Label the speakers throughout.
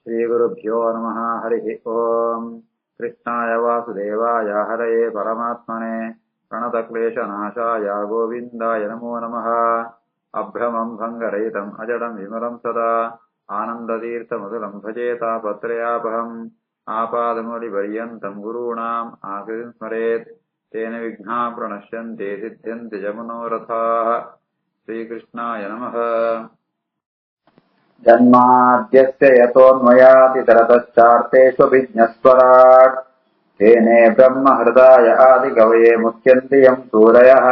Speaker 1: श्रीगुरुभ्यो नमः। हरिः ओम्। कृष्णाय वासुदेवाय हरये परमात्मने प्रणतक्लेशनाशाय गोविन्दाय नमो नमः। अभ्रमम् भङ्गरहितम् अजडम् विमलम् सदा आनन्दतीर्थमधुरम् भजेतापत्रयापहम् आपादमौलिपर्यन्तम् गुरूणाम् आकृतिम् स्मरेत् तेन विघ्नाः प्रणश्यन्ते सिद्ध्यन्ति च मनोरथाः। श्रीकृष्णाय नमः। जन्माद्यस्य यतोऽन्वयातितरतश्चार्तेष्वभिज्ञस्वराट् तेने ब्रह्महृदाय आदिकवये मुह्यन्ति यम् सूरयः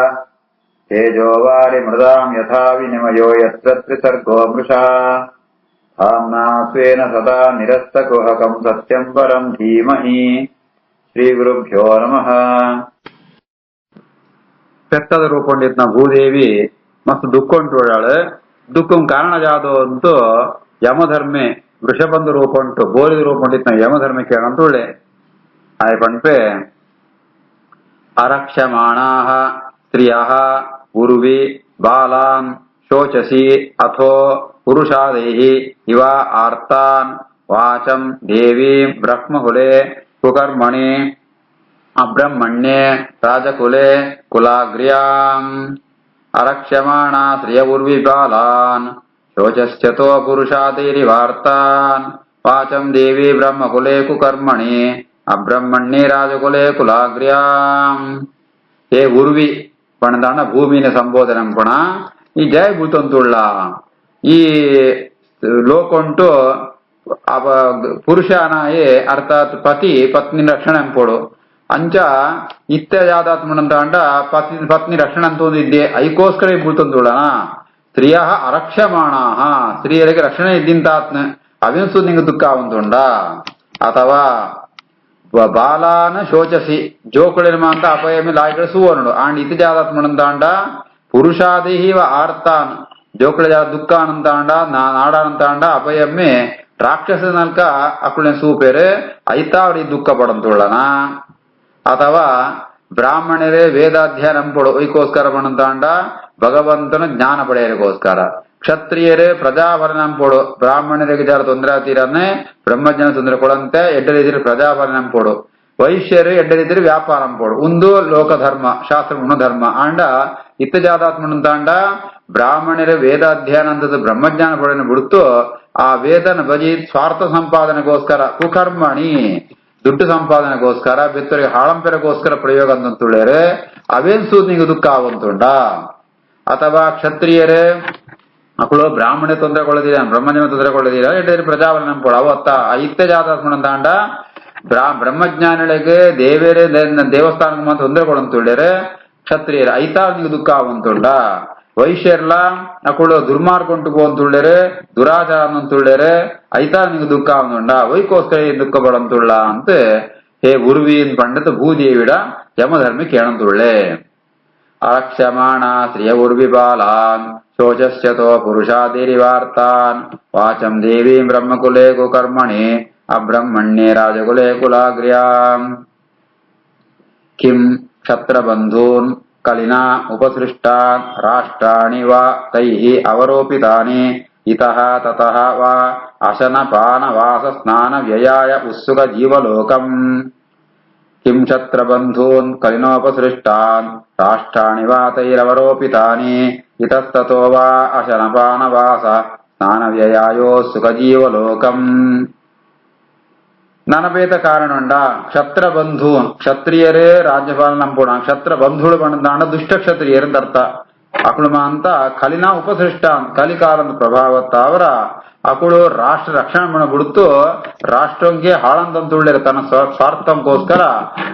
Speaker 1: तेजो वारिमृदाम् यथा विनिमयो यत्र त्रिसर्गो मृषा धाम्ना स्वेन सदा निरस्तकुहकम् सत्यम् परम् धीमहि। ಶ್ರೀಗುರುಭ್ಯೋ ನಮಃ. ಪೆತ್ತದ ರೂಪೊಂಡಿದ್ನ ಭೂದೇವಿ ಮತ್ತು ದುಃಖೊಂಟುಳ್ಳಾಳು ದುಃಖಂ ಕಾರಣ ಜಾದೋ ಅಂತೂ ಯಮಧರ್ಮೆ ವೃಷಬಂಧು ರೂಪುಂಟು ಬೋರಿದ ರೂಪುಂಡಿದ್ನ ಯಮಧರ್ಮೆ ಕೇಳಂತುಳ್ಳೆ ಆಯ ಪಂಪೆ ಅರಕ್ಷಮಾಣಾಃ ಸ್ತ್ರಿಯಃ ಉರ್ವಿ ಬಾಲಾನ್ ಶೋಚಸಿ ಅಥೋ ಪುರುಷಾದೈಃ ಇವ ಆರ್ತಾನ್ ವಾಚಂ ದೇವೀಂ ಬ್ರಹ್ಮಕುಲೆ ಕುಕರ್ಮಣಿ ಅಬ್ರಹ್ಮಣ್ಯೇ ರಾಜಕುಲೆ ಕುಲಾಗ್ರ್ಯಾಂ ಅರಕ್ಷ್ಯಮಾಣಾ ಶ್ರಿಯ ಉರ್ವಿ ಬಾಲಾನ್ ಶೋಚಶ್ಚತೋ ಪುರುಷಾದೈರಿವಾರ್ತಾನ್ ವಾಚಂ ದೇವಿ ಬ್ರಹ್ಮಕುಲೆ ಕುಕರ್ಮಣಿ ಅಬ್ರಹ್ಮಣ್ಯೇ ರಾಜಕುಲೆ ಕುಲಾಗ್ರ್ಯಾಂ. ಹೇ ಉರ್ವಿ ಪಣದಾಣ ಭೂಮಿನ ಸಂಬೋಧನೆ ಪಣ ಈ ಜಯ ಭೂತಂತುಳ್ಳ ಈ ಲೋಕಂಟು ಪುರುಷನಾಯೇ ಅರ್ಥಾತ್ ಪತಿ ಪತ್ನಿ ರಕ್ಷಣೆ ಅಂಪೋಡು ಅಂಚ ಇತ್ಯಜಾದಾತ್ಮನಂತ ಅಂಡ ಪತ್ನಿ ರಕ್ಷಣೆ ಅಂತ ಒಂದಿದ್ದೆ ಐಕೋಸ್ಕರ ಭೂತಂತುಳ್ಳನ ಸ್ತ್ರೀಯ ಅರಕ್ಷಮಾಣಾಹ ಸ್ತ್ರೀಯರಿಗೆ ರಕ್ಷಣೆ ಇದ್ದಿಂತಾತ್ನ ಅವಿನ್ಸು ನಿಂಗೆ ದುಃಖ ಅವಂತುಂಡ ಅಥವಾ ಬಾಲಾನ ಶೋಚಸಿ ಜೋಕುಳಿನ ಅಂತ ಅಪಯಮಿ ಲಾಯ್ಗಳು ಸುವರ್ಣುಡು ಆಂಡ್ ಇತ್ಯಜಾದಾತ್ಮನಂತ ಅಂಡ ಪುರುಷಾದೇಹಿ ಆರ್ತಾನ್ ಜೋಕುಳ ದುಃಖ ಅನಂತ ಅಂಡ ನಾಡಾನಂತ ಅಂಡ ಅಪಯಮ್ಮೆ ರಾಕ್ಷಸನಲ್ಕ ಅಕ್ಕುಳಿನ ಸೂಪೇರೆ ಐತಾವಡಿ ದುಃಖ ಪಡಂತುಳ್ಳನ ಅಥವಾ ಬ್ರಾಹ್ಮಣರೇ ವೇದಾಧ್ಯಯನ ಪಡು ಐಕೋಸ್ಕರ ಪಣಂತಾಂಡ ಭಗವಂತನ ಜ್ಞಾನ ಪಡೆಯಲಿಗೋಸ್ಕರ ಕ್ಷತ್ರಿಯರೇ ಪ್ರಜಾಭರಣ ಪಡು ಬ್ರಾಹ್ಮಣರಿಗೆ ಜಾರ ತೊಂದರೆ ಆತೀರನ್ನೇ ಬ್ರಹ್ಮಜ್ಞಾನ ತೊಂದರೆ ಕೊಡಂತೆ ಎಡ್ಡ ರೀತಿಯಲ್ಲಿ ಪ್ರಜಾಭರಣ ಪಡು ವೈಶ್ಯರು ಎಡ್ಡ ರೀತಿಯಲ್ಲಿ ವ್ಯಾಪಾರ ಪಡು ಒಂದು ಲೋಕಧರ್ಮ ಶಾಸ್ತ್ರ ಗುಣಧರ್ಮ ಆಂಡ ಇತ್ತಜಾದಾತ್ಮನಂತಾಂಡ ಬ್ರಾಹ್ಮಣರೇ ವೇದಾಧ್ಯಯನ ಅಂತದ್ದು ಬ್ರಹ್ಮಜ್ಞಾನ ಪಡೆಯನ್ನು ಬಿಡುತ್ತು ಆ ವೇದನ ಬಜಿ ಸ್ವಾರ್ಥ ಸಂಪಾದನೆಗೋಸ್ಕರ ಕುಕರ್ಮಣಿ ದುಡ್ಡು ಸಂಪಾದನೆಗೋಸ್ಕರ ಬೆತ್ತರಿಗೆ ಹಾಳಂಪೆರೆಗೋಸ್ಕರ ಪ್ರಯೋಗ ಅಂತಂತುಳ್ಳೇರೆ ಅವೇನ್ ಸೂದ್ನಿಗೆ ದುಃಖ ಆವಂತುಂಡ. ಅಥವಾ ಕ್ಷತ್ರಿಯರೇ ಮಕ್ಕಳು ಬ್ರಾಹ್ಮಣ ತೊಂದರೆ ಕೊಳ್ಳದಿರ ಬ್ರಹ್ಮಜ್ಞಾನ ತೊಂದರೆ ಕೊಳ್ಳದಿರ ಎಡ್ಡೇರಿ ಪ್ರಜಾವರಣ ಪಡ ಅವತ್ತ ಐತ್ಯಜಾತಾತ್ಮನಂತಾಂಡ ಬ್ರಹ್ಮಜ್ಞಾನಿಗಳಿಗೆ ದೇವೇರೇ ದೇವಸ್ಥಾನಕ್ಕೆ ಮಾತ್ರ ತೊಂದರೆ ಕೊಡಂತುಳ್ಳೇರೆ ಕ್ಷತ್ರಿಯರೇ ಐತಾವ್ನಿಗೆ ದುಃಖ ಆವಂತುಂಡ. ವೈಶ್ಯರ್ಲ ಅಕ್ಕಳು ದುರ್ಮಾರ್ಗೊಂಟು ಪೋಂತುಳ್ಳೇರೆ ದುರಾಚಾರ ಅಂತುಳ್ಳೇರೆ ಐತಾ ನಿಂಗೆ ದುಃಖ ಅವನುಂಡ ವೈಕೋಸ್ಕರ ದುಃಖ ಪಡಂತುಳ್ಳ ಅಂತ ಹೇ ಉರ್ವೀನ್ ಪಂಡಿತ ಭೂದೇವಿಡ ಯಮಧರ್ಮಿ ಕೇಳಂತುಳ್ಳೆ. ಅರಕ್ಷಮಾಣ ಶ್ರಿಯ ಉರ್ವಿ ಬಾಲಾನ್ ಶೋಚಶ್ಚತೋ ಪುರುಷಾದಿರಿವಾರ್ತಾನ್ ವಾಚಂ ದೇವೀಂ ಬ್ರಹ್ಮಕುಲೆ ಕುಕರ್ಮಣಿ ಅಬ್ರಹ್ಮಣ್ಯೇ ರಾಜಕುಲೆ ಕುಲಾಗ್ರ್ಯಾಂ. ಕಿಂ ಕ್ಷತ್ರಬಂಧೂನ್ ಕಲಿನಾ ಉಪಸೃಷ್ಟಾನ್ ರಾಷ್ಟ್ರಾಣಿ ವಾ ತೈಃ ಅವರೋಪಿತಾನಿ ಇತಃ ತತಃ ವಾ ಅಶನಪಾನ ವಾಸ ಸ್ನಾನ ವ್ಯಯಾಯ ಉತ್ಸುಕ ಜೀವಲೋಕಂ. ಕಿಂ ಛತ್ರಬಂಧೂನ್ ಕಲಿನೋಪಸೃಷ್ಟಾನ್ ರಾಷ್ಟ್ರಾಣಿ ವಾ ತೈರವರೋಪಿತಾನಿ ಇತಸ್ತತೋ ವಾ ಅಶನಪಾನ ವಾಸ ಸ್ನಾನ ವ್ಯಯಾಯೋ ಸುಖ ಜೀವಲೋಕಂ. ನನಬೇತ ಕಾರಣಂಡ ಕ್ಷತ್ರ ಬಂಧು ಕ್ಷತ್ರಿಯರೇ ರಾಜ್ಯಪಾಲನ ಪುಣ ಕ್ಷತ್ರ ಬಂಧುಳು ಬಣ್ಣದಾಂಡ ದುಷ್ಟ ಕ್ಷತ್ರಿಯರಂತ ಅರ್ಥ ಅಕುಳುಮ ಅಂತ ಕಲಿನ ಉಪಸೃಷ್ಟ ಕಲಿಕಾಲದ ಪ್ರಭಾವತ್ತ ಅವರ ಅಕುಳು ರಾಷ್ಟ್ರ ರಕ್ಷಣೆ ಮಾಡ ಬಿಡುತ್ತು ರಾಷ್ಟ್ರಂಗೆ ಹಾಳಂತಂತುಳ್ಳೇರ ತನ್ನ ಸ್ವಾರ್ಥಂಗೋಸ್ಕರ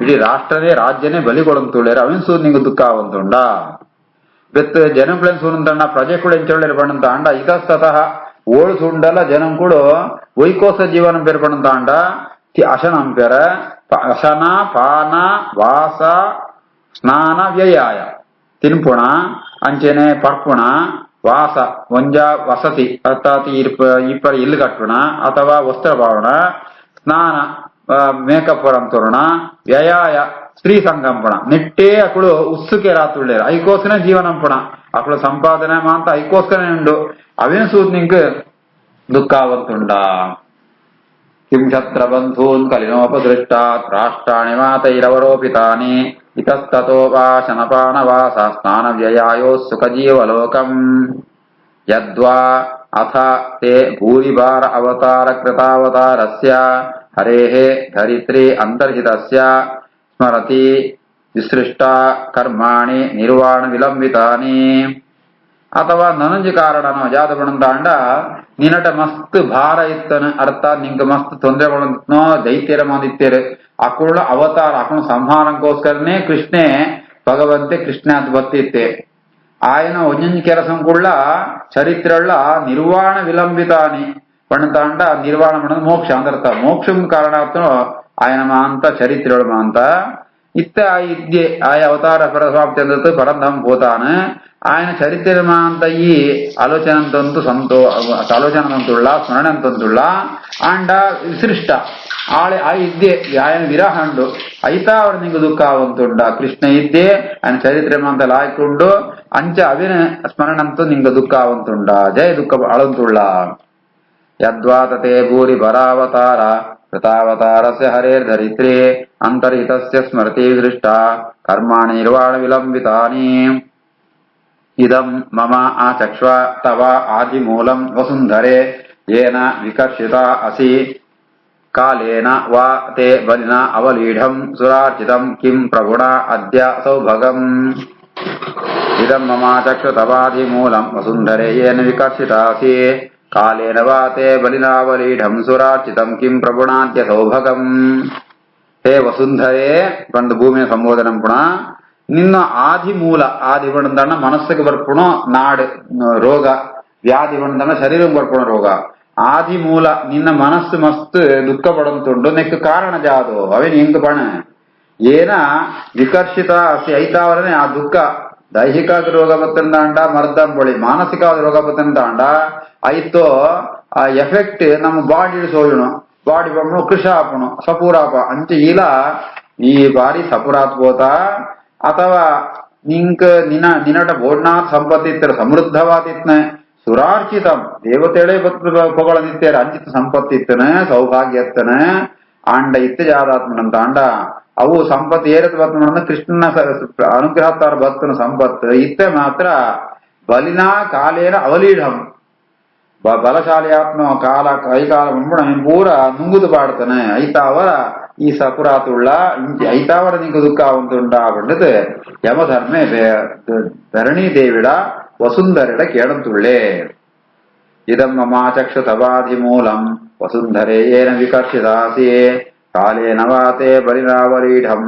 Speaker 1: ಇಡೀ ರಾಷ್ಟ್ರನೇ ರಾಜ್ಯನೇ ಬಲಿ ಕೊಡಂತುಳ್ಳೇರ ಅವಿನ್ಸೂ ನಿಂಗೆ ದುಃಖ ಅವಂತುಂಡ. ಬೆತ್ತ ಜನಗಳೇನ್ ಸೂನಂತಣ್ಣ ಪ್ರಜೆ ಕೂಡ ಎಂಚೊಳ್ಳೇರ ಬಣ್ಣಂತ ಅಂಡ ಇತಸ್ತಃ ಓಳು ಸುಂಡಲ ಜನಂ ಕೂಡ ವೈಕೋಸ ಜೀವನ ಬೇರ್ಪಣಂತಾಂಡ ಅಶನಂಪೆರ ಅಶನ ಪಾನ ವಾಸ ಸ್ನಾನ ವ್ಯಯಾಯ ತಿನ್ಪುಣ ಅಂಚೆನೆ ಪರ್ಪುಣ ವಾಸ ಒಂಜ ವಸತಿ ಅರ್ಥಾತ್ ಇಪ್ಪರ ಇಲ್ಲು ಕಟ್ಟುಣ ಅಥವಾ ವಸ್ತ್ರ ಭಾವಣ ಸ್ನಾನ ಮೇಕಪ್ ಪರಂತೋರಣ ವ್ಯಯಾಯ ಸ್ತ್ರೀ ಸಂಗಂಪಣ ನೆಟ್ಟೇ ಅಕ್ಕಳು ಉತ್ಸುಕೆ ರಾತುಳ್ಳೇರ ಐಕೋಸ್ಕರ ಜೀವನಂಪಣ ಅಕ್ಕಳು ಸಂಪಾದನೆ ಮಾಂತ ಐಕೋಸ್ಕರ ಉಂಡು ಅವೇನು ಸೂತ್ ನಿಂಕ್ ದುಃಖ ಆವಂತುಂಡ. किं क्षत्रबन्धून् कलिनोपदृष्टात् राष्ट्राणि मातैरवरोपितानि इतस्ततो वाशनपानवासा स्नानव्ययायोः सुखजीवलोकम् यद्वा अथ ते भूरिभार अवतारकृतावतारस्य हरेः धरित्री अन्तर्हितस्य स्मरति विसृष्टा कर्माणि निर्वाण विलंबितानि ಅಥವಾ ನನಂಜಿ ಕಾರಣನೋ ಜಾತ ಬಣಂದಾಂಡ ನಿನಟ ಮಸ್ತ್ ಭಾರ ಇತ್ತನ ಅರ್ಥಾತ್ ನಿಂಗೆ ಮಸ್ತ್ ತೊಂದರೆಗಳನ್ನೋ ದೈತ್ಯರ ಮಾಡಿತ್ತೇರೆ ಅಕುಳ ಅವತಾರ ಅಕುಳ ಸಂಹಾರಂಕೋಸ್ಕರನೇ ಕೃಷ್ಣೆ ಭಗವಂತೆ ಕೃಷ್ಣ ಅಂತ ಬತ್ತಿತ್ತೆ ఆయన ಒಂಜೊಂಜಿ ಕೆಲಸಂ ಕುಳ್ಳ ಚರಿತ್ರೆಳ್ಳ ನಿರ್ವಾಣ ವಿಲಂಬಿತಾನಿ ಪಣತಾಂಡ ನಿರ್ವಾಣ ಪಣ ಮೋಕ್ಷ ಅಂದರ್ಥ ಮೋಕ್ಷಂ ಕಾರಣಾರ್ಥನೋ ఆయన ಮಾಂತ ಚರಿತ್ರೆಳು ಮಾಂತ ಇತ್ತ ಆ ಇದ್ಯೆ ಆಯ ಅವತಾರ ಪರಸಮಾಪ್ತಿ ಅಂದತ್ತು ಪರಂಧಾಮ పోతాను ఆయన చరిత్రమాంత ఈ ఆలోచనంతంతు ఆలోచనంతుళ్ళ స్మరణంతంతుళ్ళ అంಡ ವಿಸೃಷ್ಟ ಆಳೆ ಆ ಇದ್ದೆ ఆయన ವಿರಹಂಡು ಐತಾ ಅವರ ನಿಂಗೆ ದುಃಖ ಅವಂತುಂಡ ಕೃಷ್ಣ ಇದ್ದೆ ఆయన చరిత్రమంత లాయకుండు ಅಂಚ ಅವಿನ ಸ್ಮರಣಂತು ನಿಂಗೆ ದುಃಖ ಅವಂತುಂಡ ಜಯ ದುಃಖ ಅಳಂತುಳ್ಳ ಯದ್ವಾತತೆ ಭೂರಿ ಭರಾವತಾರ ಕೃತಾವತಾರಸ್ಯ ಹರೇರ್ಧರಿತ್ರಿ ಅಂತರ್ಹಿತಸ್ಯ ಸ್ಮೃತಿ ವಿದೃಷ್ಟ ಕರ್ಮಾಣಿ ನಿರ್ವಾಣ ವಿಲಂಬಿತಾನಿ ಇದಂ ಮಮ ಆಚಕ್ಷ್ವ ತವ ಆದಿಮೂಲಂ ವಸುಂಧರೆ ಯೇನ ವಿಕರ್ಷಿತ ಅಸಿ ಕಾಲೇನ ವಾ ತೇ ಬಲಿನ ಅವಲೀಢಂ ಸುರಾರ್ಚಿತಂ ಕಿಂ ಪ್ರಗುಣ ಅದ್ಯ ಸೌಭಗಂ ಇದಂ ಮಮ ಆಚಕ್ಷ್ವ ತವಾದಿಮೂಲಂ ವಸುಂಧರೆ ಯೇನ ವಿಕರ್ಷಿತ ಅಸಿ ಕಾಲೇನ ವಾ ತೇ ಬಲಿನ ಅವಲೀಢಂ ಸುರಾರ್ಚಿತಂ ಕಿಂ ಪ್ರಗುಣಾದ್ಯ ಸೌಭಗಂ ಹೇ ವಸುಂಧರೆ ಬಂದು ಭೂಮಿಯ ಸಂಬೋಧನಂ ಪುಣ ನಿನ್ನ ಆದಿ ಮೂಲ ಆದಿ ಬಂದಂಡ ಮನಸ್ಸಿಗೆ ಬರ್ಪುಣ ನಾಡು ರೋಗ ವ್ಯಾಧಿ ಬಂದಂಡ ಶರೀರ ಬರ್ಪುಣ ರೋಗ ಆದಿ ಮೂಲ ನಿನ್ನ ಮನಸ್ಸು ಮಸ್ತ್ ದುಃಖ ಪಡಂತುಂಡು ನೆಕ್ ಕಾರಣ ಜಾದು ಅವೇನು ಹೆಂಗ್ ಬಣ ಏನ ವಿಕರ್ಷಿತ ಅಸಿ ಐತಾವರನೆ ಆ ದುಃಖ ದೈಹಿಕ ರೋಗ ಬತ್ತಂದಾಂಡ ಮರ್ದಂಬೊಳಿ ಮಾನಸಿಕವಾದ ರೋಗ ಬತ್ತಂದಾಂಡ ಐತೋ ಆ ಎಫೆಕ್ಟ್ ನಮ್ಮ ಬಾಡಿ ಸೋಜುಣು ಬಾಡಿ ಬಣ್ಣು ಕೃಷ ಆಪುಣು ಸಪೂರಾಪ ಅಂಚೆ ಇಲ್ಲ ಈ ಬಾರಿ ಸಪುರಾತ್ ಹೋತಾ ಅಥವಾ ನಿಂಕ ನಿನಟ ಬೋಡ್ನಾಥ್ ಸಂಪತ್ತಿತ್ತರ ಸಮೃದ್ಧವಾದಿತ್ನ ಸುರಾರ್ಚಿತಂ ದೇವತೆಳೆ ಪೊಗಳದಿತ್ತೇರ ಅಂಚಿತ ಸಂಪತ್ತಿತ್ತನ ಸೌಭಾಗ್ಯತ್ತನ ಆಂಡ ಇತ್ತ ಜಾದಾತ್ಮನಂತ ಆಂಡ ಅವು ಸಂಪತ್ತು ಏರತ್ ಬರ್ತನ ಕೃಷ್ಣನ ಅನುಗ್ರಹತ್ತಾರ ಬರ್ತನ ಸಂಪತ್ತು ಇತ್ತ ಮಾತ್ರ ಬಲಿನಾ ಕಾಲೇನ ಅವಲೀಢಂ ಬಲಶಾಲಿ ಆತ್ಮ ಕಾಲ ಕೈಕಾಲ ಮುಂಬಣ ಪೂರ ನುಂಗುದು ಪಾಡ್ತಾನೆ ಐತಾವರ ಈ ಸಪುರಾತುಳ್ಳ ಐತಾವರ ನಿಂಗೆ ದುಃಖ ಅವಂತುಂಡ ಪಂಡದು ಯಮಧರ್ಮೆ ಧರಣಿ ದೇವಿಡ ವಸುಂಧರಿಡ ಕೇಳಂತುಳ್ಳೆ ಇದಂ ಮಮಾಚಕ್ಷು ತವಾಧಿಮೂಲಂ ವಸುಂಧರೆ ಏನ ವಿಕರ್ಷಿತಾಸಿ ಕಾಲೇನ ವಾತೆ ಬಲಿನಾವರೀಢಂ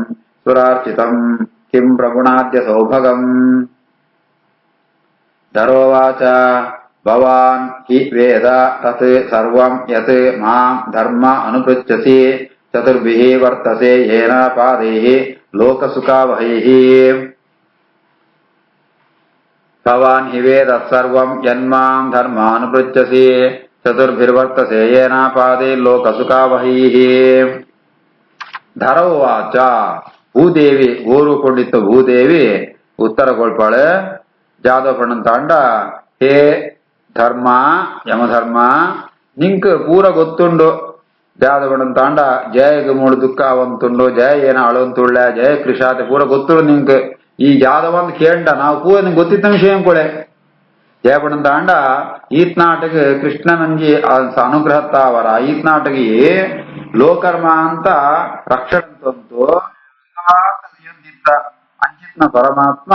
Speaker 1: ಸುರಾರ್ಚಿತಂ ಕಿಂ ಪ್ರಗುಣಾದ್ಯ ಸೌಭಗಂ ಧರೋವಾಚ ಭವಾನ್ ಹಿ ವೇದ ತತ್ ಸರ್ವಂ ಯತ್ ಮಾಂ ಧರ್ಮ ಅನುಪೃಚ್ಛಸಿ ಚತುರ್ಭಿಃ ವರ್ತಸೆ ಯೇನ ಪಾದೈಃ ಲೋಕಸುಖಾವಹೈಃ ಭವಾನ್ ಹಿ ವೇದ ಸರ್ವಂ ಯನ್ಮಾಂ ಧರ್ಮ ಅನುಪೃಚ್ಛಸಿ ಚತುರ್ಭಿರ್ವರ್ತಸೆ ಯೇನ ಪಾದೈ ಲೋಕಸುಖಾವಹೈಃ ಧರೋವಾಚ ಭೂದೇವಿ ಗೋರುಕೊಂಡಿತ್ತು ಭೂದೇವಿ ಉತ್ತರ ಕೊಳ್ಪಾಳೆ ಜಾದವ ಪಣ್ಣಂತಾಂಡ ಹೇ ಧರ್ಮ ಯಮಧರ್ಮ ನಿಂಕ್ ಪೂರ ಗೊತ್ತುಂಡು ಜಾದವಣಂತಾಂಡ ಜಯಗ ಮೂಡು ದುಃಖ ಅವಂತುಂಡು ಜಯ ಏನ ಅಳವಂತುಳ್ಳ ಜಯ ಕೃಷಾತೆ ಪೂರ ಗೊತ್ತುಂಡು ನಿಂಕ್ ಈ ಜಾದವಂದ್ ಕೇಂಡ ನಾವು ಪೂರ ನಿಂಗೆ ಗೊತ್ತಿತ್ತ ವಿಷಯ ಕೊಳೆ ಜಯಪಣಂತಾಂಡ ಈತ್ ನಾಟಕ ಕೃಷ್ಣನಂಜಿ ಅನುಗ್ರಹತ್ತಾವರ ಈತ್ ನಾಟಕಿ ಲೋಕರ್ಮ ಅಂತ ರಕ್ಷಣಂತಂತು ಅಂಚಿತ್ನ ಪರಮಾತ್ಮ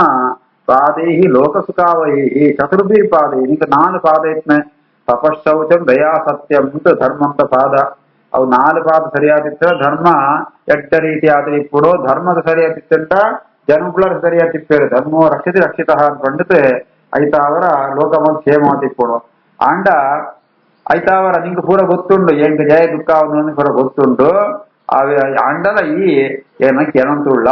Speaker 1: ಪಾದೈಹಿ ಲೋಕಸುಖಾವೈಹಿ ಚತುರ್ಭಿ ಪಾದೈ ನಿಂಗೆ 4 ಪಾದ ಇತ್ನ ತಪಶೌಚಂ ದಯಾ ಸತ್ಯಂ ಧರ್ಮಂತ ಪಾದ ಅವು 4 ಪಾದ ಸರಿಯಾದಿತ್ತ ಧರ್ಮ ಎಡ್ಡ ರೀತಿ ಆದ್ರೆ ఇప్పుడు ಧರ್ಮದ ಸರಿಯಾದಿತ್ತಂಟ ಜನಗಳ ಸರಿಯಾದಿಪ್ಪೇರು ಧರ್ಮೋ ರಕ್ಷಿತ ರಕ್ಷಿತ ಅಂದ್ಕೊಂಡತೆ ಐತಾವರ ಲೋಕಮಲ್ ಕ್ಷೇಮವತಿ ఇప్పుడు ಆಂಡ ಐತಾವರ ನಿಂಗೆ ಪೂರ ಗೊತ್ತುಂಡು ಎಂಕ ಜಯ ದುಃಖ ಅವನು ಪೂರ ಗೊತ್ತುಂಡು ಆಂಡಲ ಈ ಏನ ಕೇಳಂತುಳ್ಳ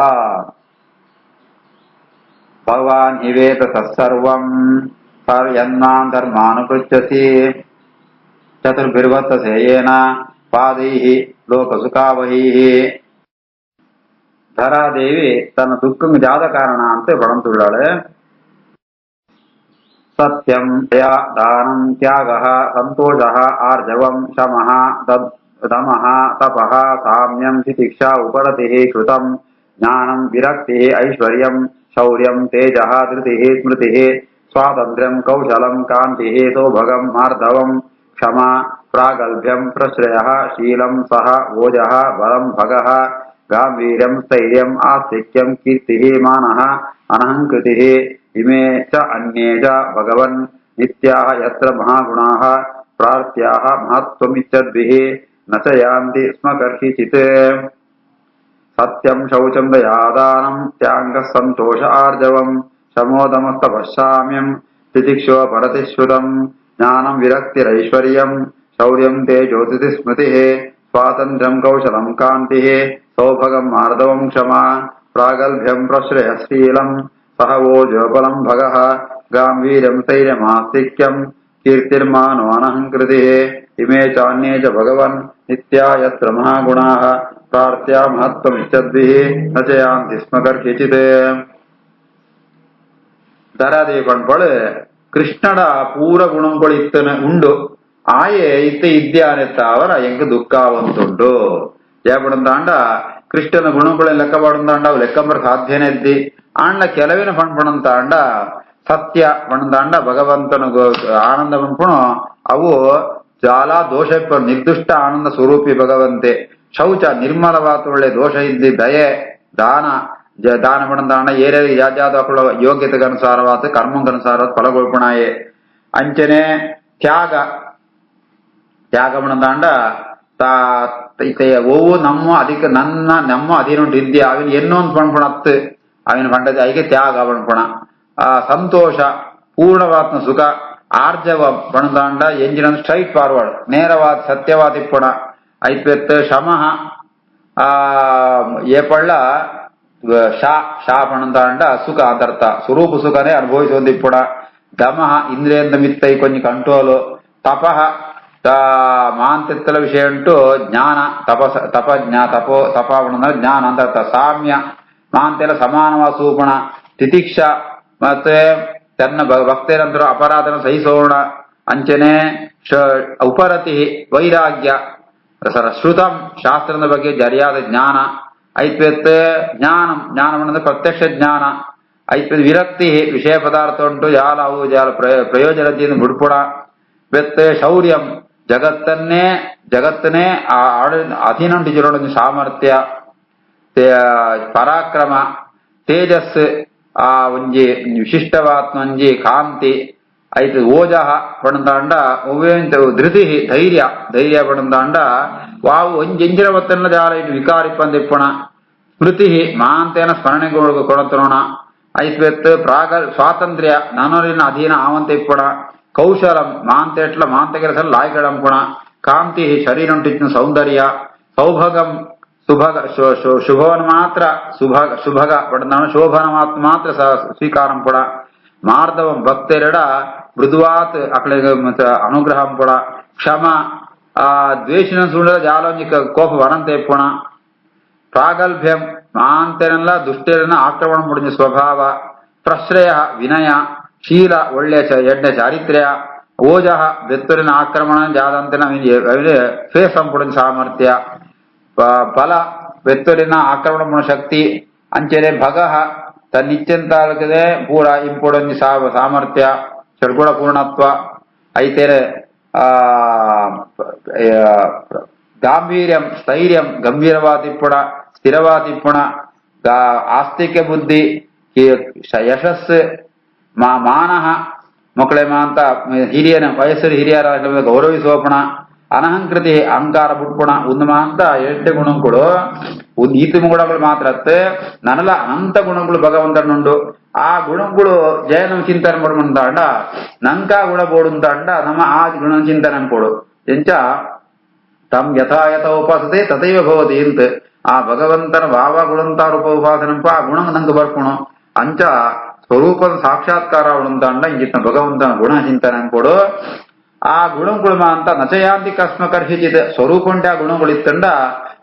Speaker 1: ಭಗವಾನ್ ಹಿ ವೇದ ತತ್ಸರ್ವಂ ಯನ್ಮಾಂ ಧರ್ಮಾನುಪೃಚ್ಛಸಿ ಚತುರ್ಭಿರ್ವರ್ತಸೆ ಯೇನ ಪಾದೈಃ ಲೋಕಸುಖಾವಹೈಃ ಧರಾದೇವಿ ತನ್ನ ದುಃಖಂಗೆ ಜಾದ ಕಾರಣ ಅಂತ ಪಡಂತುಳ್ಳಾಳೆ ಸತ್ಯಂ ದಯಾ ದಾನಂ ತ್ಯಾಗಃ ಸಂತೋಷಃ ಆರ್ಜವಂ ಶಮಃ दमः तपः साम्यं तितिक्षा उपरतिः कृतं ज्ञानं विरक्तिः ऐश्वर्यं शौर्यं तेजः धृतिः स्मृतिः स्वातन्त्र्यं कौशलं कान्तिः सौभगं मार्दवं क्षमा प्रागल्भ्यं प्रश्रयः शीलं सः ओजः बलं भगः गाम्भीर्यं स्थैर्यम् आस्तिक्यं कीर्तिः मानः अनहङ्कृतिः इमे च अन्ये च भगवन् नित्याः यत्र महागुणाः प्रार्थ्याः महत्त्वमिच्छद्भिः न च यान्ति स्म कर्हिचित् सत्यं शौचं दयादानं त्यागः सन्तोष आर्जवं शमोदमस्तपश्चाम्यं तितिक्षो परतिश्रुतं ज्ञानं विरक्तिरैश्वर्यं शौर्यं तेजोतिथि स्मृतिः स्वातन्त्र्यं कौशलं कान्तिः सौभगं मार्दवं क्षमा प्रागल्भ्यं प्रश्रयशीलं सह ओजोबलं भगः गाम्भीर्यं स्थैर्यमास्तिक्यं कीर्तिर्मानो अनहङ्कृतिः इमे चान्ये च भगवन् नित्या यत्र महागुणाः प्रार्थ्या महत्त्वमिच्छद्भिः न च यान्ति स्म कर्हिचित् ಧಾರಾದೇವಿ ಪಣ್ಪಳು ಕೃಷ್ಣಡ ಪೂರ ಗುಣಗಳು ಇತ್ತನ ಉಂಡು ಆಯೆ ಇತ್ತ ಇದ್ಯಾನೆತ್ತ ಅವರ ಎಂಕ ದುಃಖ ಒಂದುಂಟು ಯಾಪಡಂದಾಂಡ ಕೃಷ್ಣನ ಗುಣಗಳು ಲೆಕ್ಕ ಪಡಂದಾಂಡ ಅವು ಲೆಕ್ಕಂಬರ ಸಾಧ್ಯನೇ ಇದ್ದಿ ಆಂಡ ಕೆಲವಿನ ಪಣ್ಪಣಂತಾಂಡ ಸತ್ಯ ಪಣಂದಾಂಡ ಭಗವಂತನ ಆನಂದ ಪಣ್ಪಣು ಅವು ಜಾಲ ದೋಷ ನಿರ್ದಿಷ್ಟ ಆನಂದ ಸ್ವರೂಪಿ ಭಗವಂತೆ ಶೌಚ ನಿರ್ಮಲವಾದ ಒಳ್ಳೆ ದೋಷ ಇದ್ದಿ ದಯೆ ದಾನ ದಾನ ಪಣಂದಾಂಡ ಏರಿಯಾದ ಯಾಜಾದ ಯೋಗ್ಯತೆಗನುಸಾರವಾದ ಕರ್ಮಕ್ಕನುಸಾರವಾದ ಫಲಗೊಳ್ಪಣಾಯೆ ಅಂಚನೆ ತ್ಯಾಗ ತ್ಯಾಗ ಪಣಂದಾಂಡ ಒವ್ವು ನಮ್ಮ ಅಧಿಕ ನಮ್ಮ ಅಧೀನುಂಟು ಇದ್ಯಾ ಅವಿನ ಎನ್ನೊಂದು ಪಣ್ಪಣತ್ತು ಅವಿನ ಪಂಡದ ಐಗೆ ತ್ಯಾಗ ಪಣ್ಪಣ ಸಂತೋಷ ಪೂರ್ಣವಾತ್ಮ ಸುಖ ಆರ್ಜವ ಪಣದಾಂಡ ಎಂಜಿನ ಸ್ಟ್ರೈಟ್ ಫಾರ್ವರ್ಡ್ ನೇರವಾದ ಸತ್ಯವಾದ ಇಪ್ಪಣ ಐತ್ವೆತ್ ಶಮಃ ಏಪಳ್ಳ ಶಾ ಪಣದಾಂಡ ಸುಖ ಅದರ್ಥ ಸ್ವರೂಪ ಸುಖನೇ ಅನುಭವಿಸೋದಿಪ್ಪಣ ದಮಃ ಇಂದ್ರಿಯಂದ ಮಿತ್ತೈ ಕೊಂಚ ಕಂಟ್ರೋಲು ತಪಃ ಮಾಂತೆತ್ತಲ ವಿಷಯ ಉಂಟು ಜ್ಞಾನ ತಪ ಜ್ಞಾನ ಅಂತ ಅರ್ಥ ಸಾಮ್ಯ ಮಾಂತೆಲ್ಲ ಸಮಾನವಾದ ಸೂಪಣ ತಿತಿಕ್ಷ ಮತ್ತೆ ತನ್ನ ಭಕ್ತರಂತರ ಅಪರಾಧನ ಸಹಿಸೋಣ ಅಂಚನೆ ಉಪರತಿ ವೈರಾಗ್ಯ ಶ್ರುತಂ ಶಾಸ್ತ್ರದ ಬಗ್ಗೆ ಜರಿಯಾದ ಜ್ಞಾನ ಐತ್ವೆತ್ ಜ್ಞಾನವನ್ನಂದ್ರೆ ಪ್ರತ್ಯಕ್ಷ ಜ್ಞಾನ ಐತ್ವೆತ್ ವಿರಕ್ತಿ ವಿಷಯ ಪದಾರ್ಥ ಉಂಟು ಜಾಲ ಅವು ಜಾಲ ಪ್ರಯೋಜನದಿಂದ ಬಿಡ್ಪುಣ ವೆತ್ ಶೌರ್ಯಂ ಜಗತ್ತನ್ನೇ ಅಧೀನುಂಟು ಸಾಮರ್ಥ್ಯ ಪರಾಕ್ರಮ ತೇಜಸ್ ಒಂಜಿ ವಿಶಿಷ್ಟವಾತ್ಮ ಒಂಜಿ ಕಾಂತಿ ಐತ್ ಓಜಃ ಪಣದಾಂಡ ಧೃತಿ ಧೈರ್ಯ ಪಣದಾಂಡ ವಾವು ಒಂಜೆಂಜಿನ ಒತ್ತನ್ನ ಜಾಲ ಇಟ್ಟು ವಿಕಾರಿಪ್ಪಂದಿಪ್ಪಣ ಸ್ಮೃತಿ ಮಾಂತೇನ ಸ್ಮರಣೆಗೊಳಗ ಕೊಡತರೋಣ ಐತ್ವೆತ್ ಸ್ವಾತಂತ್ರ್ಯ ನನರಿನ ಅಧೀನ ಆವಂತ ಇಪ್ಪಣ ಕೌಶಲಂ ಮಾಂತೆಟ್ಲ ಮಾಂತ ಕೆಲಸ ಲಾಯ್ಗಳಂಪುಣ ಕಾಂತಿ ಶರೀರಂಟಿನ ಸೌಂದರ್ಯ ಸೌಭಗಂ ಶುಭವನ್ ಮಾತ್ರ ಶುಭಗ ಪಡೆದ ಶೋಭನ ಮಾತ್ರ ಸ್ವೀಕಾರಂ ಪುಡ ಮಾರ್ದವಂ ಭಕ್ತರೆಡ ಮೃದುವಾತ್ ಅಕಳಿಗೆ ಅನುಗ್ರಹಂ ಪುಡ ಕ್ಷಮ ದ್ವೇಷಿನ ಸುಳ್ಳ ಜಾಲೊಂಜಿ ಕೋಪ ವರಂತೆ ಪುಣ ಪ್ರಾಗಲ್ಭ್ಯಂ ಮಾಂತೆನೆಲ್ಲ ದುಷ್ಟರನ್ನ ಆಕ್ರಮಣ ಮುಡಿದ ಸ್ವಭಾವ ಪ್ರಶ್ರಯ ವಿನಯ ಶೀಲ ಒಳ್ಳೆ ಎಡ್ಡೆ ಚಾರಿತ್ರ್ಯ ಓಜಃ ಬೆತ್ತೂರಿನ ಆಕ್ರಮಣ ಜಾದಂತೆ ಫೇಸ್ ಸಂಪುಡಿನ ಸಾಮರ್ಥ್ಯ ಬಲ ಬೆತ್ತೂರಿನ ಆಕ್ರಮಣ ಮುಣ ಶಕ್ತಿ ಅಂಚೆನೆ ಭಗಃ ತನ್ನಿಚ್ಚಂತಾಲಕದೆ ಪೂರ ಇಂಪೊಡೊಂಜಿ ಸಾಮರ್ಥ್ಯ ಷಡ್ಗುಣ ಪೂರ್ಣತ್ವ ಐತೆರೆ ಗಾಂಭೀರ್ಯಂ ಸ್ಥೈರ್ಯಂ ಗಂಭೀರವಾದಿಪ್ಪುಣ ಸ್ಥಿರವಾದಿಪ್ಪುಣ ಆಸ್ತಿಕ್ಯ ಬುದ್ಧಿ ಯಶಸ್ಸು ಮಾನಃ ಮಕ್ಕಳೇ ಮಾಂತ ಹಿರಿಯನ ವಯಸ್ಸರು ಹಿರಿಯರ ಗೌರವಿಸೋಪಣ ಅನಹಂಕೃತಿ ಅಹಂಕಾರ ಬಿಟ್ಪುಣ ಒಂದು ಮಾಂತ ಎಡ್ಡೆ ಗುಣಗಳು ಒಂದು ಈತ ಗುಣಗಳು ಮಾತ್ರ ನನಲ ಅನಂತ ಗುಣಗಳು ಭಗವಂತನುಂಡು ಆ ಗುಣಗಳು ಜಯನ ಚಿಂತನೆ ಮಾಡ್ಕೊಂಡ ನಂಕ ಗುಣ ಬೋಡುಂತಾಂಡ ನಮ್ಮ ಆ ಗುಣ ಚಿಂತನೆ ಅನ್ಕೊಡು ಎಂಚ ತಮ್ ಯಥಾಯಥ ಉಪಾಸತೆ ತಥೈವ ಭವತಿ ಅಂತ ಆ ಭಗವಂತನ ಭಾವ ಗುಣಂತಾರ ಉಪಾಸನಂಪ ಆ ಗುಣ ನಂಗೆ ಬರ್ಕೊಣು ಅಂಚ ಸ್ವರೂಪದ ಸಾಕ್ಷಾತ್ಕಾರ ಉಂತಾಂಡ ಇಂಜಿನ ಭಗವಂತನ ಗುಣ ಚಿಂತನೆ ಅನ್ಕೊಡು ಆ ಗುಣಗಳು ಅಂತ ನಚಯಾಂತಿ ಕಸ್ಮ ಕರ್ಹಿಚಿದ ಸ್ವರೂಪ ಉಂಟೆ ಆ ಗುಣಗಳು ಇತ್ತಂಡ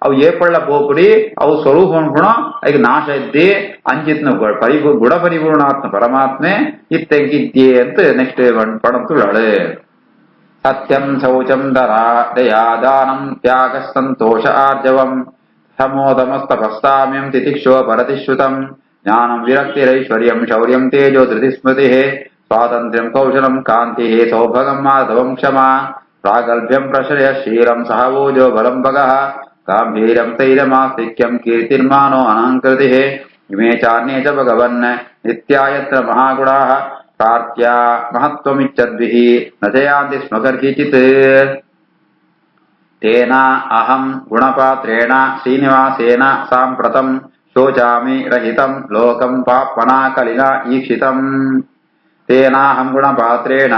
Speaker 1: ಅವು ಏಪಳ್ಳ ಪೋಪುಡಿ ಅವು ಸ್ವರೂಪ ಗುಣ ಈಗ ನಾಶ ಇದ್ದಿ ಅಂಚಿತ್ನ ಗುಣ ಪರಿಪೂರ್ಣಾತ್ಮ ಪರಮಾತ್ಮೆ ಇತ್ತೆಂಗಿದ್ಯೆ ಅಂತ ನೆಕ್ಸ್ಟ್ ಪಡಂತು ಹೇಳೆ ಸತ್ಯಂ ಶೌಚಂ ದಯಾ ದಾನಂ ತ್ಯಾಗ ಸಂತೋಷ ಆರ್ಜವಂ ಸಮೋದಮಸ್ತಪಸ್ಸಾಮ್ಯಂ ತಿತಿಕ್ಷೋ ಪರತಿಶ್ರುತಂ ಜ್ಞಾನಂ ವಿರಕ್ತಿರೈಶ್ವರ್ಯಂ ಶೌರ್ಯಂ ತೇಜೋ ಧೃತಿ ಸ್ಮೃತಿ ಸ್ವಾತಂತ್ರ್ಯಂ ಕೌಶಲಂ ಕಾಂತಿ ಸೌಭಗಂ ಮಾಧವಂ ಕ್ಷಮಾ ಪ್ರಾಗಲ್ಭ್ಯಂ ಪ್ರಶ್ರಯಶೀಲಂ ಸಹವೋಜೋ ಬಲಂ ಭಗಃ ಗಾಂಭೀರ್ಯಂ ತೈರಮಾಸ್ತಿಕ್ಯಂ ಕೀರ್ತಿರ್ಮಾನೋ ಅನಂಕೃತಿ ಇಮೇ ಚಾನ್ಯೇ ಚ ಭಗವನ್ ನಿತ್ಯಾಯತ್ರ ಮಹಾಗುಣಾಃ ಪ್ರಾರ್ಥ್ಯ ಮಹತ್ವಮಿಚ್ಛದ್ಭಿಃ ನ ಚ ಯಾಂತಿ ಸ್ಮ ಕರ್ಹಿಚಿತ್ ತೇನ ಅಹಂ ಗುಣಪಾತ್ರೇಣ ಶ್ರೀನಿವಾಸೇನ ಸಾಂಪ್ರತಂ ಶೋಚಾಮಿ ರಹಿತಂ ಲೋಕಂ ಪಾಪ್ಮನಾ ಕಲಿನಾ ಈಕ್ಷಿತಂ ತೇನಾಹಂ ಗುಣಪಾತ್ರೇಣ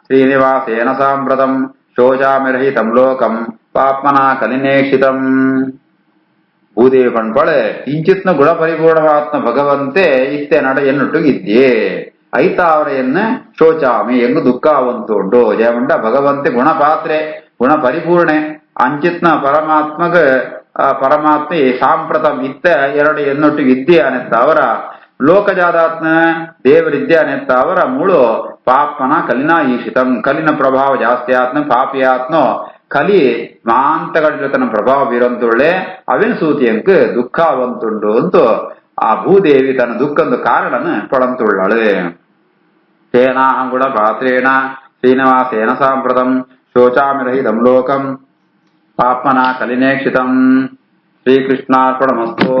Speaker 1: ಶ್ರೀನಿವಾಸೇನ ಸಾಂಪ್ರತಂ ಶೋಚಾಮಿ ರಹಿತಂ ಲೋಕಂ ಪಾಪ್ಮನಾ ಕಲಿನೇಕ್ಷಿತಂ ಭೂದೇವಿ ಪಣ್ಪಳೆ ಇಂಚಿತ್ನ ಗುಣಪರಿಪೂರ್ಣವಾತ್ಮ ಭಗವಂತೆ ಇತ್ತೆ ನಡ ಎನ್ನುಟ್ಟುಗಿದ್ಯೆ ಐತಾವರೆಯನ್ನ ಶೋಚಾಮಿ ಎಂಗು ದುಃಖಾವಂತುಂಡು ಜಯಮಂಡ ಭಗವಂತೆ ಗುಣಪಾತ್ರೆ ಗುಣಪರಿಪೂರ್ಣೆ ಅಂಚಿತ್ನ ಪರಮಾತ್ಮೆ ಸಾಂಪ್ರತಂ ಇತ್ತ ಎರಡು ಎನ್ನೊಟ್ಟಿಗೆ ಇದ್ಯೆ ಅನ್ನೆತ್ತ ಅವರ ಲೋಕಜಾದಾತ್ಮ ದೇವರಿದ್ಯೆ ಅನ್ನೆತ್ತ ಅವರ ಮುಳು ಪಾಪನ ಕಲಿನ ಈಶಿತಂ ಕಲಿನ ಪ್ರಭಾವ ಜಾಸ್ತಿ ಆತ್ಮ ಪಾಪಿಯಾತ್ನೋ ಕಲಿ ಮಾಂತಗಡಿನ ಪ್ರಭಾವ ಬೀರಂತುಳ್ಳೆ ಅವೇನು ಸೂತಿಯಂಕ್ ದುಃಖಾವಂತುಂಡು ಅಂತು ಆ ಭೂದೇವಿ ತನ್ನ ದುಃಖದ ಕಾರಣನ ಪಳಂತುಳ್ಳಳು ತೇನಾಹಂ ಗುಣಪಾತ್ರೇಣ ಶ್ರೀನಿವಾಸೇನ ಸಾಂಪ್ರತಂ ಶೋಚಾಮಿ ರಹಿತಂ ಲೋಕಂ ಪಾಪ್ಮನಾ ಕಲಿನೇಕ್ಷಿತಂ ಶ್ರೀಕೃಷ್ಣಾರ್ಪಣಮಸ್ತು.